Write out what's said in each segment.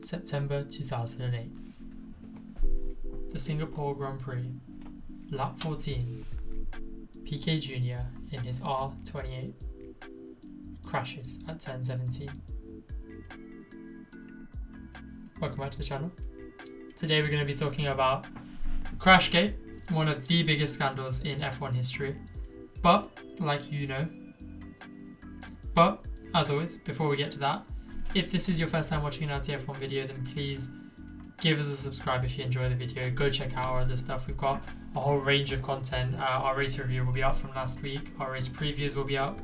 September 2008. The Singapore Grand Prix, lap 14, Piquet Jr. in his R28 crashes at turn 17. Welcome back to the channel. Today we're going to be talking about Crashgate, one of the biggest scandals in F1 history. But as always, before we get to that, if this is your first time watching an LTF1 video, then please give us a subscribe if you enjoy the video. Go check out our other stuff. We've got a whole range of content. Our race review will be up from last week. Our race previews will be up.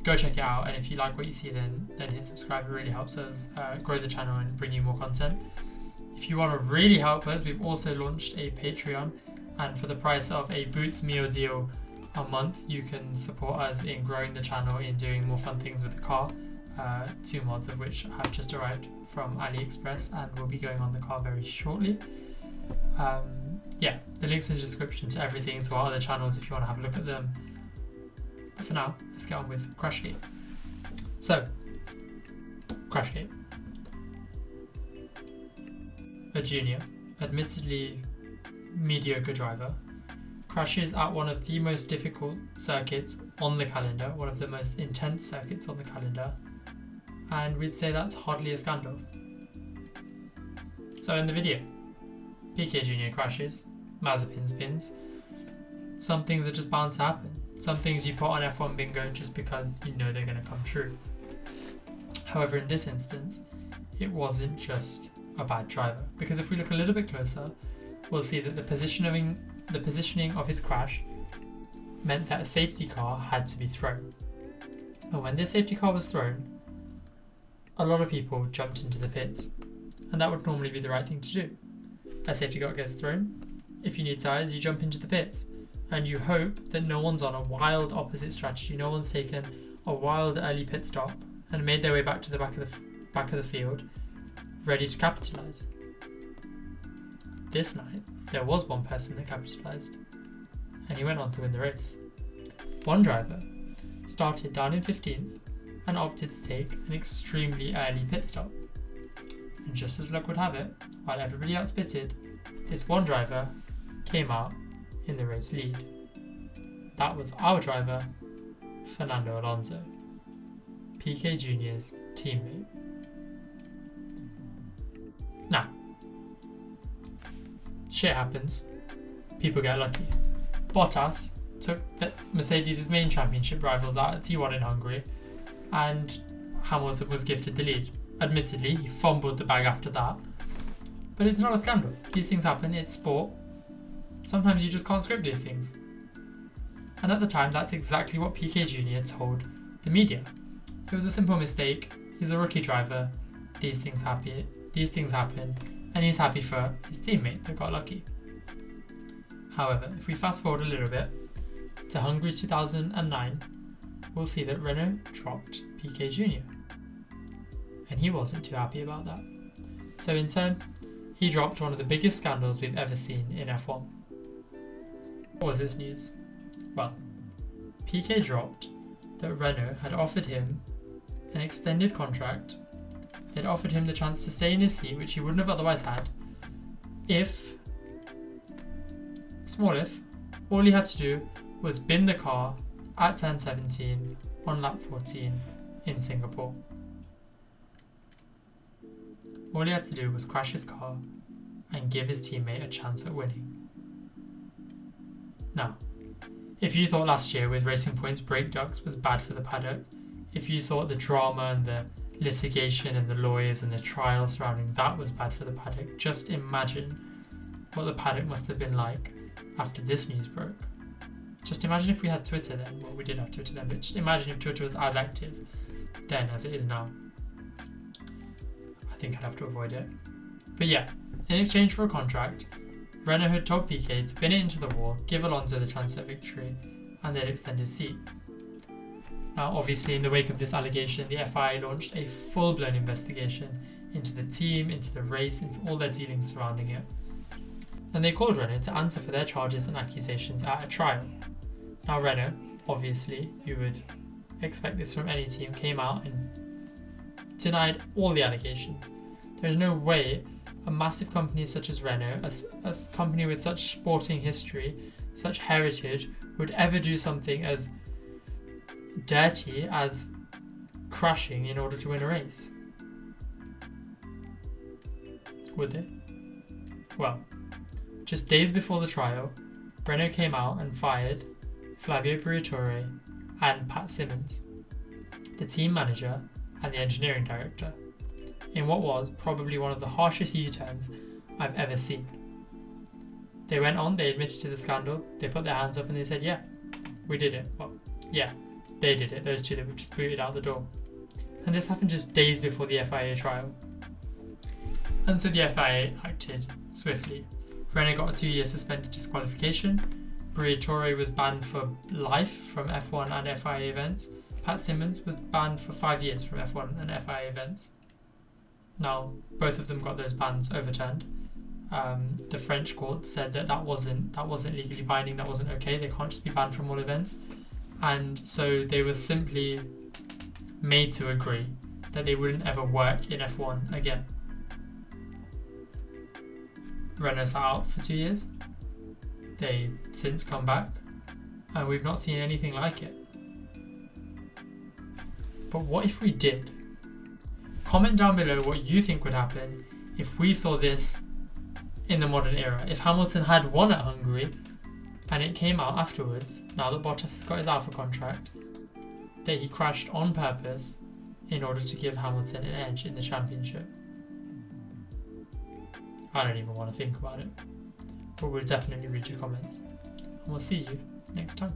Go check it out, and if you like what you see, then hit subscribe. It really helps us grow the channel and bring you more content. If you want to really help us, we've also launched a Patreon, and for the price of a Boots meal deal a month, you can support us in growing the channel, in doing more fun things with the car. 2 mods of which have just arrived from AliExpress and will be going on the car very shortly. The link's in the description to everything, to our other channels if you want to have a look at them. But for now, let's get on with Crashgate. So, Crashgate. A junior, admittedly mediocre driver, crashes at one of the most difficult circuits on the calendar, one of the most intense circuits on the calendar, and we'd say that's hardly a scandal. So in the video, Piquet Jr. crashes, Mazepin spins. Some things are just bound to happen. Some things you put on F1 bingo just because you know they're going to come true. However, in this instance, it wasn't just a bad driver, because if we look a little bit closer, we'll see that the positioning of his crash meant that a safety car had to be thrown. And when this safety car was thrown, a lot of people jumped into the pits, and that would normally be the right thing to do. A safety car gets thrown. If you need tyres, you jump into the pits, and you hope that no one's on a wild opposite strategy. No one's taken a wild early pit stop and made their way back to the back of the field, ready to capitalise. This night, there was one person that capitalised, and he went on to win the race. One driver started down in 15th and opted to take an extremely early pit stop. And just as luck would have it, while everybody else pitted, this one driver came out in the race lead. That was our driver, Fernando Alonso, Piquet Jr.'s teammate. Now, shit happens. People get lucky. Bottas took the Mercedes' main championship rivals out at T1 in Hungary, and Hamilton was gifted the lead. Admittedly, he fumbled the bag after that, but it's not a scandal. These things happen, it's sport. Sometimes you just can't script these things. And at the time, that's exactly what Piquet Jr. told the media. It was a simple mistake. He's a rookie driver. These things happen, and he's happy for his teammate that got lucky. However, if we fast forward a little bit to Hungary 2009, we'll see that Renault dropped Piquet Jr. and he wasn't too happy about that. So in turn, he dropped one of the biggest scandals we've ever seen in F1. What was this news? Well, Piquet dropped that Renault had offered him an extended contract. They'd offered him the chance to stay in his seat, which he wouldn't have otherwise had, if, small if, all he had to do was bin the car at turn 17 on lap 14 in Singapore. All he had to do was crash his car and give his teammate a chance at winning. Now, if you thought last year with Racing Point's brake ducts was bad for the paddock, if you thought the drama and the litigation and the lawyers and the trial surrounding that was bad for the paddock, just imagine what the paddock must have been like after this news broke. Just imagine if we had Twitter then. Well, we did have Twitter then, but just imagine if Twitter was as active then as it is now. I think I'd have to avoid it. But yeah, in exchange for a contract, Renault had told Piquet to bin it into the wall, give Alonso the chance at victory, and they'd extend his seat. Now, obviously, in the wake of this allegation, the FIA launched a full-blown investigation into the team, into the race, into all their dealings surrounding it. And they called Renault to answer for their charges and accusations at a trial. Now, Renault, obviously, you would expect this from any team, came out and denied all the allegations. There's no way a massive company such as Renault, a company with such sporting history, such heritage, would ever do something as dirty as crashing in order to win a race. Would they? Well, just days before the trial, Renault came out and fired Flavio Briatore and Pat Simmons, the team manager and the engineering director, in what was probably one of the harshest U-turns I've ever seen. They went on, they admitted to the scandal, they put their hands up and they said, yeah, we did it. Well, yeah, they did it, those two that were just booted out the door. And this happened just days before the FIA trial. And so the FIA acted swiftly. Renault got a 2-year suspended disqualification. Briatore was banned for life from F1 and FIA events. Pat Simmons was banned for 5 years from F1 and FIA events. Now, both of them got those bans overturned. The French court said that wasn't legally binding, that wasn't okay, they can't just be banned from all events. And so they were simply made to agree that they wouldn't ever work in F1 again. Renault sat out for 2 years. They since come back, and we've not seen anything like it. But what if we did? Comment down below what you think would happen if we saw this in the modern era. If Hamilton had won at Hungary, and it came out afterwards, now that Bottas has got his Alpha contract, that he crashed on purpose in order to give Hamilton an edge in the championship. I don't even want to think about it, but we'll definitely read your comments, and we'll see you next time.